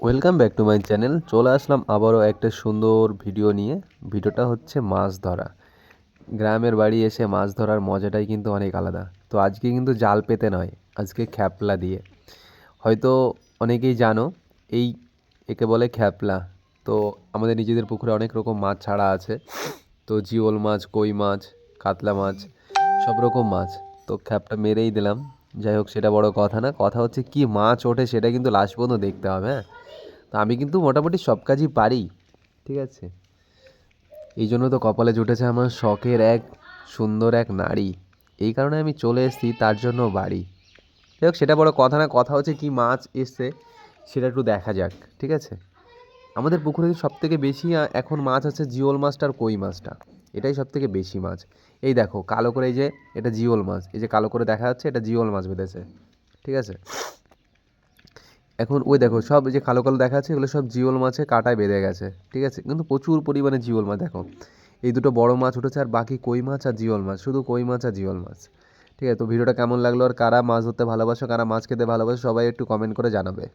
Welcome back to my channel. চলে আসলাম আবারও একটা সুন্দর ভিডিও নিয়ে। ভিডিওটা হচ্ছে মাছ ধরা। গ্রামের বাড়ি এসে মাছ ধরার মজাটাই কিন্তু অনেক আলাদা। তো আজকে কিন্তু জাল পেতে নয়, আজকে খ্যাপলা দিয়ে। হয়তো অনেকেই জানো, এই একে বলে খ্যাপলা। তো আমাদের নিজেদের পুকুরে অনেক রকম মাছ ছাড়া আছে। তো জিওল মাছ, কই মাছ, কাতলা মাছ, সব রকম মাছ। তো খ্যাপটা মেরেই দিলাম। যাই হোক, সেটা বড় কথা না, কথা হচ্ছে কি মাছ ওঠে সেটা কিন্তু লাস্ট পর্যন্ত দেখতে হবে। হ্যাঁ, তো আমি কিন্তু মোটামুটি সব কাজই পারি, ঠিক আছে। এই জন্য তো কপালে জুটেছে আমার শখের এক সুন্দর এক নারী। এই কারণে আমি চলে এসেছি তার জন্য বাড়ি। যাই হোক, সেটা বড় কথা না, কথা হচ্ছে কি মাছ এসছে সেটা একটু দেখা যাক, ঠিক আছে। আমাদের পুকুরে সব থেকে বেশি এখন মাছ আছে জিওল মাছটা আর কই মাছটা। এটাই সব থেকে বেশি মাছ। এই দেখো কালো করে, এই যে এটা জিওল মাছ, এই যে কালো করে দেখা যাচ্ছে এটা জিওল মাছ বেঁধেছে, ঠিক আছে। এখন ওই দেখো সব যে কালো কালো দেখা যাচ্ছে এগুলো সব জিওল মাছে কাঁটায় বেঁধে গেছে, ঠিক আছে, কিন্তু প্রচুর পরিমাণে জিওল মাছ দেখো। এই দুটো বড় মাছ উঠেছে আর বাকি কই মাছ আর জিওল মাছ, শুধু কই মাছ আর জিওল মাছ। ঠিক আছে, তো ভিডিওটা কেমন লাগলো আর কারা মাছ ধরতে ভালোবাসো, কারা মাছ খেতে ভালোবাসো, সবাই একটু কমেন্ট করে জানাবে।